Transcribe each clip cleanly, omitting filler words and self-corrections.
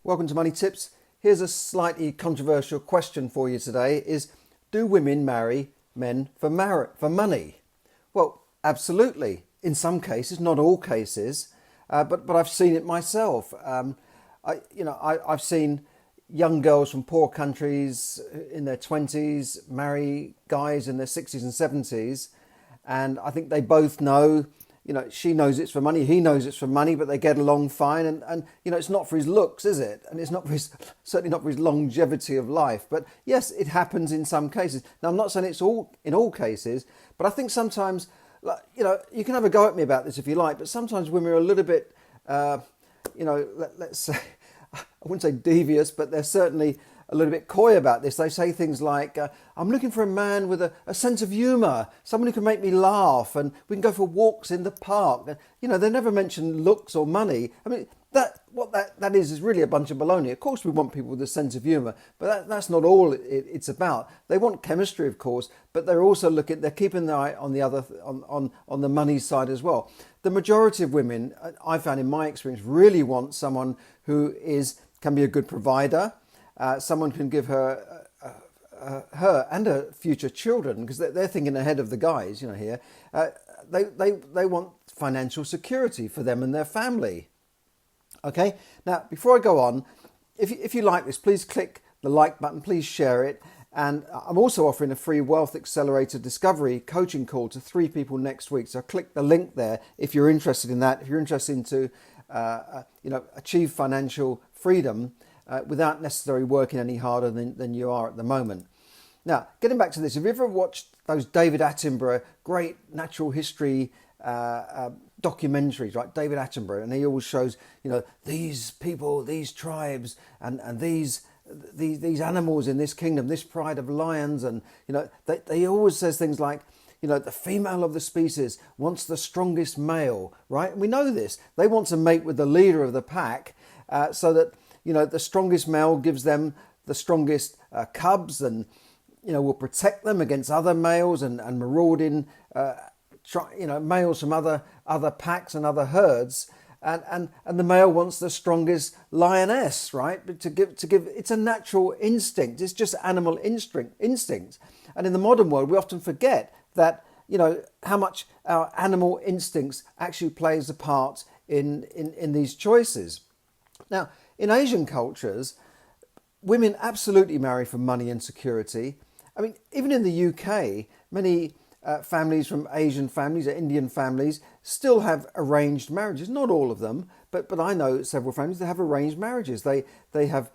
Welcome to Money Tips. Here's a slightly controversial question for you today is, do women marry men for money? Well, absolutely. In some cases, not all cases, but I've seen it myself. I've seen young girls from poor countries in their 20s marry guys in their 60s and 70s, and I think they both know, she knows it's for money, he knows it's for money, but they get along fine. And it's not for his looks, is it? And it's not for certainly not for his longevity of life. But yes, it happens in some cases. Now, I'm not saying it's all in all cases, but I think sometimes, you can have a go at me about this if you like, but sometimes women are a little bit, let's say, I wouldn't say devious, but they're certainly a little bit coy about this. They say things like, I'm looking for a man with a sense of humour, someone who can make me laugh, and we can go for walks in the park. They never mention looks or money. I mean, that is really a bunch of baloney. Of course we want people with a sense of humour, but that's not all it's about. They want chemistry, of course, but they're also they're keeping their eye on the other, on the money side as well. The majority of women, I found in my experience, really want someone who can be a good provider. Someone can give her and her future children, because they're thinking ahead of the guys, here. They want financial security for them and their family. Okay, now before I go on, if you like this, please click the like button, please share it. And I'm also offering a free Wealth Accelerator Discovery coaching call to 3 people next week. So click the link there if you're interested in that, if you're interested in to achieve financial freedom without necessarily working any harder than you are at the moment. Now, getting back to this, have you ever watched those David Attenborough great natural history documentaries, right? David Attenborough, and he always shows, these people, these tribes, and these animals in this kingdom, this pride of lions, and they always says things like, the female of the species wants the strongest male, right? And we know this. They want to mate with the leader of the pack, so that the strongest male gives them the strongest cubs, and will protect them against other males and marauding males from other packs and other herds, and the male wants the strongest lioness, right? But to give it's a natural instinct. It's just animal instinct. And in the modern world, we often forget that how much our animal instincts actually plays a part in these choices. Now, in Asian cultures, women absolutely marry for money and security. I mean, even in the UK, many families from Asian families or Indian families still have arranged marriages. Not all of them, but I know several families that have arranged marriages. They have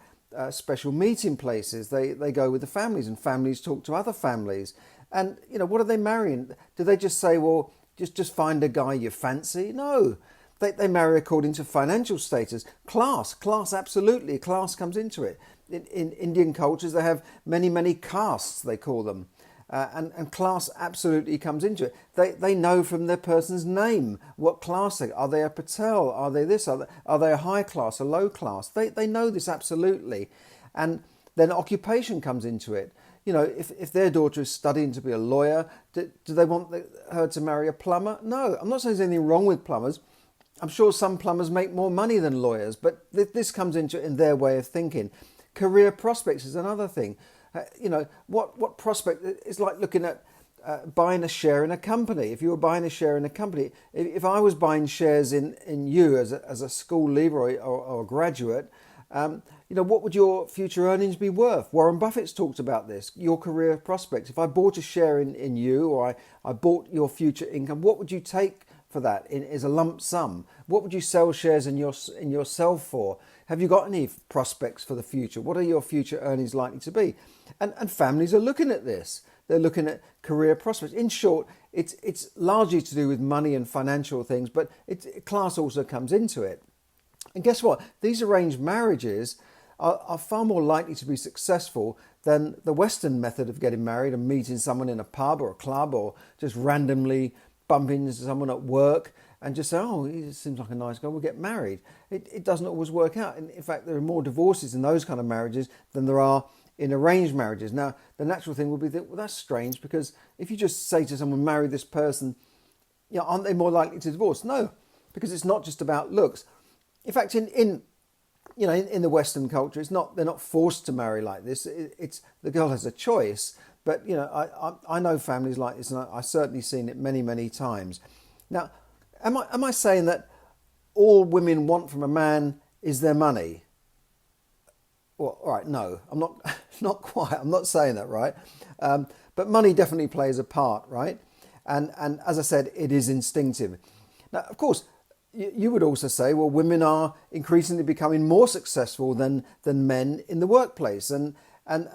special meeting places. They go with the families, and families talk to other families. And what are they marrying? Do they just say, well, just find a guy you fancy? No. They marry according to financial status. Class, absolutely. Class comes into it. In Indian cultures, they have many castes, they call them. And class absolutely comes into it. They know from their person's name what class they are. Are they a Patel? Are they this? Are they a high class, a low class? They know this absolutely. And then occupation comes into it. If their daughter is studying to be a lawyer, do they want her to marry a plumber? No, I'm not saying there's anything wrong with plumbers. I'm sure some plumbers make more money than lawyers, but this comes into it in their way of thinking. Career prospects is another thing. What prospect? It's like looking at buying a share in a company. If you were buying a share in a company, if I was buying shares in you as a school leaver or a graduate, what would your future earnings be worth? Warren Buffett's talked about this, your career prospects. If I bought a share in you, or I bought your future income, what would you take for that as a lump sum? What would you sell shares in yourself for? Have you got any prospects for the future? What are your future earnings likely to be? And families are looking at this. They're looking at career prospects. In short, it's largely to do with money and financial things, but class also comes into it. And guess what? These arranged marriages are far more likely to be successful than the Western method of getting married and meeting someone in a pub or a club, or just randomly bumping into someone at work and just say, oh, he seems like a nice guy, we'll get married. It doesn't always work out. And in fact, there are more divorces in those kind of marriages than there are in arranged marriages. Now, the natural thing would be that, well, that's strange, because if you just say to someone, marry this person, aren't they more likely to divorce? No, because it's not just about looks. In fact, in in the Western culture, they're not forced to marry like this. It's the girl has a choice. But I know families like this, and I've certainly seen it many, many times. Now, am I saying that all women want from a man is their money? Well, all right, no, I'm not. Not quite. I'm not saying that, right? But money definitely plays a part, right? And as I said, it is instinctive. Now, of course, you would also say, well, women are increasingly becoming more successful than men in the workplace, and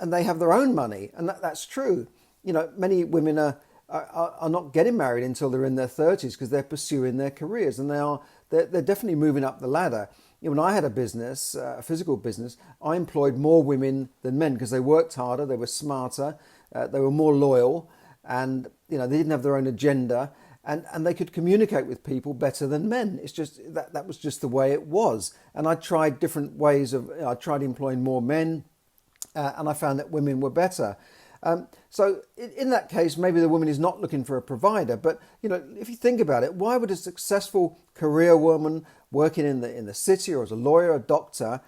they have their own money, and that's true. Many women are not getting married until they're in their 30s because they're pursuing their careers, and they're definitely moving up the ladder. When I had a business, a physical business, I employed more women than men because they worked harder, they were smarter, they were more loyal, and they didn't have their own agenda, and they could communicate with people better than men. It's just that was just the way it was. And I tried different ways I tried employing more men, and I found that women were better. So in that case, maybe the woman is not looking for a provider. But if you think about it, why would a successful career woman working in the city or as a lawyer, a doctor,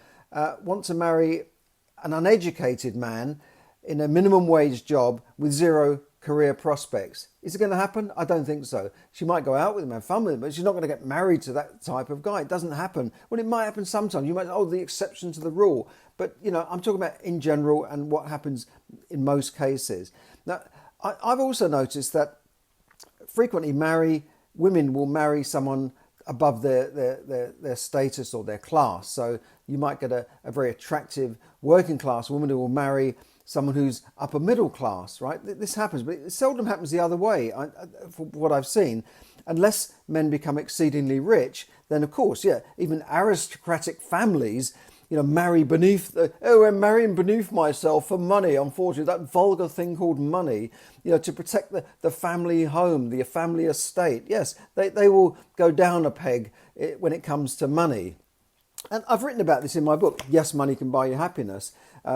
want to marry an uneducated man in a minimum wage job with zero career prospects? Is it going to happen? I don't think so. She might go out with him, have fun with him, but she's not going to get married to that type of guy. It doesn't happen. Well, it might happen sometimes. You might say, the exception to the rule. But, I'm talking about in general and what happens in most cases. Now, I've also noticed that frequently women will marry someone above their status or their class. So you might get a very attractive working class woman who will marry someone who's upper middle class, right? This happens, but it seldom happens the other way, for what I've seen. Unless men become exceedingly rich, then of course, even aristocratic families, marry beneath, I'm marrying beneath myself for money, unfortunately, that vulgar thing called money, to protect the family home, the family estate. Yes, they will go down a peg when it comes to money. And I've written about this in my book, Yes, Money Can Buy You Happiness.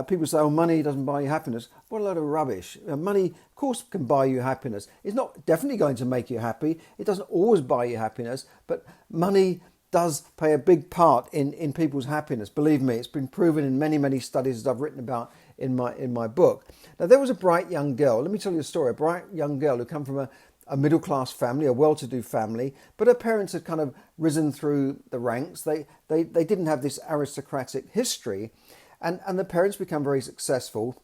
People say, money doesn't buy you happiness. What a load of rubbish. Money, of course, can buy you happiness. It's not definitely going to make you happy. It doesn't always buy you happiness, but money does play a big part in people's happiness. Believe me, it's been proven in many, many studies that I've written about in my book. Now, there was a bright young girl. Let me tell you a story. A bright young girl who come from a middle-class family, a well-to-do family, but her parents had kind of risen through the ranks. They didn't have this aristocratic history, and the parents become very successful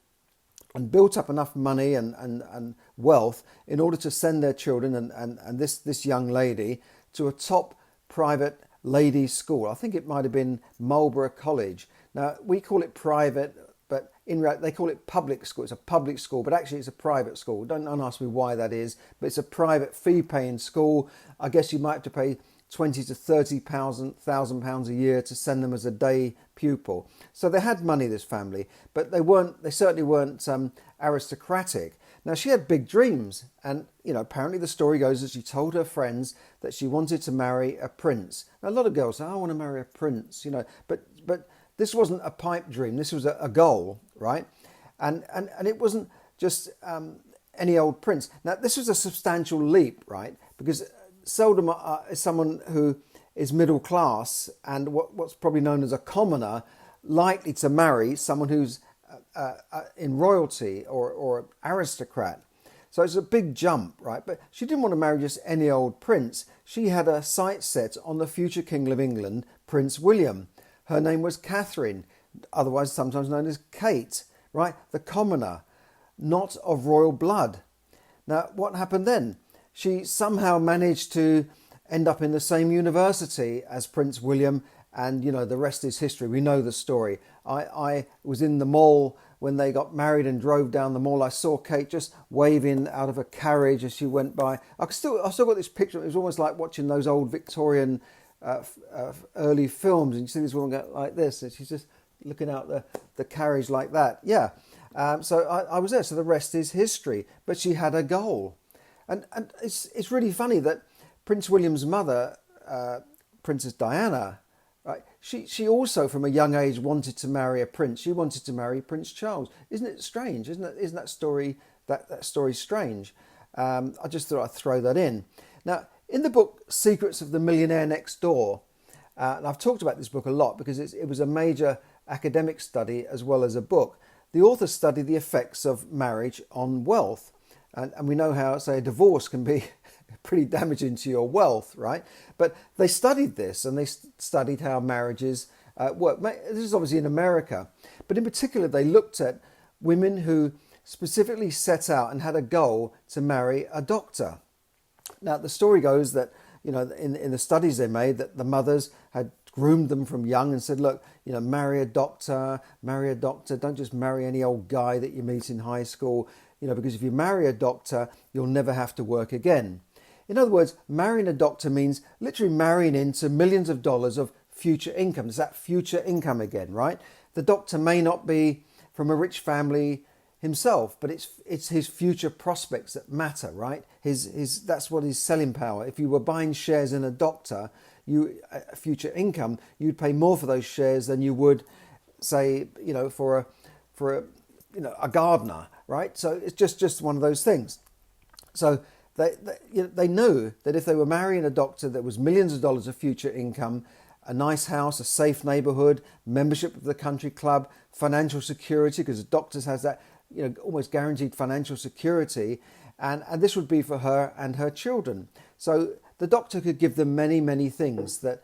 and built up enough money and wealth in order to send their children and this young lady to a top private ladies' school. I think it might have been Marlborough College. Now, we call it private, but in reality, they call it public school. It's a public school, but actually it's a private school. Don't ask me why that is, but it's a private fee-paying school. I guess you might have to pay £20,000 to £30,000 a year to send them as a day pupil. So they had money, this family, but they certainly weren't aristocratic. Now, she had big dreams, and apparently the story goes that she told her friends that she wanted to marry a prince. Now, a lot of girls say, I want to marry a prince, but this wasn't a pipe dream. This was a goal, right? And it wasn't just any old prince. Now, this was a substantial leap, right? Because seldom is someone who is middle class and what's probably known as a commoner likely to marry someone who's in royalty or aristocrat. So it's a big jump, right? But she didn't want to marry just any old prince. She had her sights set on the future King of England, Prince William. Her name was Catherine, otherwise sometimes known as Kate, right? The commoner, not of royal blood. Now, what happened then? She somehow managed to end up in the same university as Prince William, and the rest is history. We know the story. I was in the mall when they got married and drove down the mall. I saw Kate just waving out of a carriage as she went by. I still got this picture. It was almost like watching those old Victorian early films, and you see this woman go like this, and she's just looking out the carriage like that. Yeah. So I was there. So the rest is history. But she had a goal, and it's really funny that Prince William's mother, Princess Diana, right? She also, from a young age, wanted to marry a prince. She wanted to marry Prince Charles. Isn't it strange? Isn't that story strange? I just thought I'd throw that in. Now, in the book Secrets of the Millionaire Next Door, And I've talked about this book a lot because it was a major academic study as well as a book. The author studied the effects of marriage on wealth. And we know how, say, a divorce can be pretty damaging to your wealth, right? But they studied this, and they studied how marriages work. This is obviously in America. But in particular, they looked at women who specifically set out and had a goal to marry a doctor. Now, the story goes that, in the studies they made, that the mothers had groomed them from young and said, look, marry a doctor, don't just marry any old guy that you meet in high school, because if you marry a doctor, you'll never have to work again. In other words, marrying a doctor means literally marrying into millions of dollars of future income. It's that future income again, right? The doctor may not be from a rich family himself, but it's his future prospects that matter, right? That's what his selling power. If you were buying shares in a doctor, future income, you'd pay more for those shares than you would, say, for a gardener, right? So it's just one of those things. So they knew that if they were marrying a doctor, there was millions of dollars of future income, a nice house, a safe neighborhood, membership of the country club, financial security, because doctors has that, almost guaranteed financial security, and this would be for her and her children. So the doctor could give them many, many things that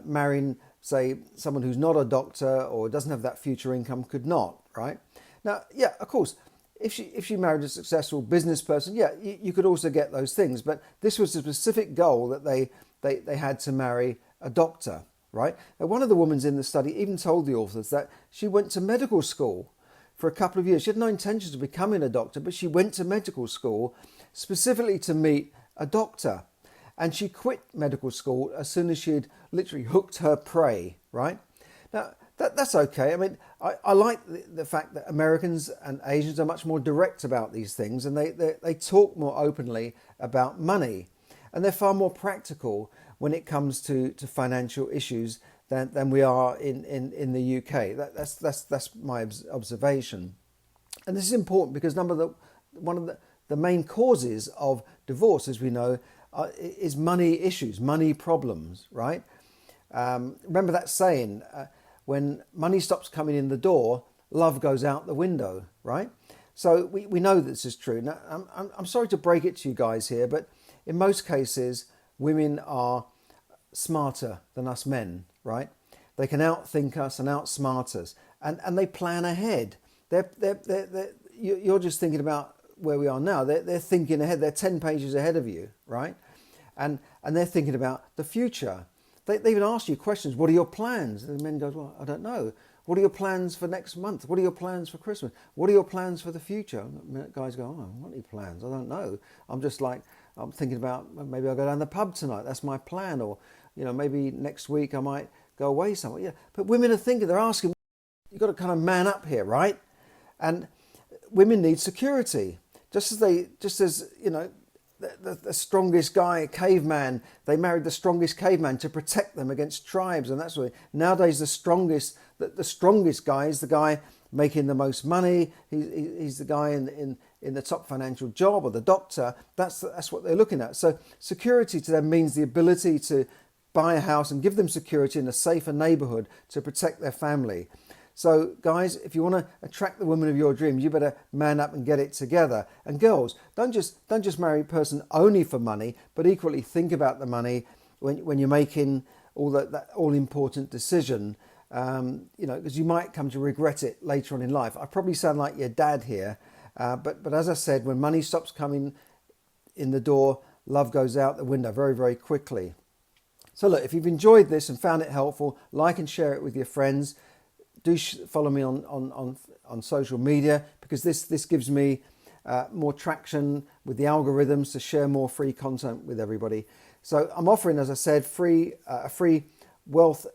marrying, say, someone who's not a doctor or doesn't have that future income could not, right? Now, yeah, of course, if she married a successful business person, yeah, you could also get those things. But this was a specific goal that they had to marry a doctor, right? Now, one of the women in the study even told the authors that she went to medical school for a couple of years. She had no intentions of becoming a doctor, but she went to medical school specifically to meet a doctor. And she quit medical school as soon as she had literally hooked her prey, right? Now, that's okay. I mean, I like the fact that Americans and Asians are much more direct about these things, and they talk more openly about money. And they're far more practical when it comes to financial issues than we are in the UK. That's my observation. And this is important because one of the main causes of divorce, as we know, is money issues, money problems, right? Remember that saying, when money stops coming in the door, love goes out the window, right? So we know this is true. Now, I'm sorry to break it to you guys here, but in most cases, women are smarter than us men, right? They can outthink us and outsmart us, and they plan ahead. You're just thinking about where we are now. They're thinking ahead. They're 10 pages ahead of you, right? And they're thinking about the future. They even ask you questions. What are your plans? And the men go, well, I don't know. What are your plans for next month? What are your plans for Christmas? What are your plans for the future? And the guys go, oh, what are your plans? I don't know. I'm thinking about maybe I'll go down the pub tonight. That's my plan. Or, maybe next week I might go away somewhere. Yeah. But women are thinking, they're asking, you've got to kind of man up here, right? And women need security. Just as the strongest guy, caveman, they married the strongest caveman to protect them against tribes, and that's what nowadays the strongest guy is the guy making the most money. He's the guy in the top financial job, or the doctor. That's what they're looking at. So security to them means the ability to buy a house and give them security in a safer neighborhood to protect their family. So guys, if you want to attract the woman of your dreams, you better man up and get it together. And girls, don't just marry a person only for money, but equally think about the money when you're making that all important decision. Because you might come to regret it later on in life. I probably sound like your dad here, but as I said, when money stops coming in the door, love goes out the window very, very quickly. So look, if you've enjoyed this and found it helpful, like and share it with your friends. Do follow me on social media, because this gives me more traction with the algorithms to share more free content with everybody. So I'm offering, as I said, a free wealth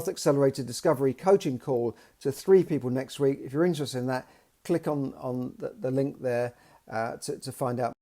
accelerated discovery coaching call to 3 people next week. If you're interested in that, click on the link there to find out.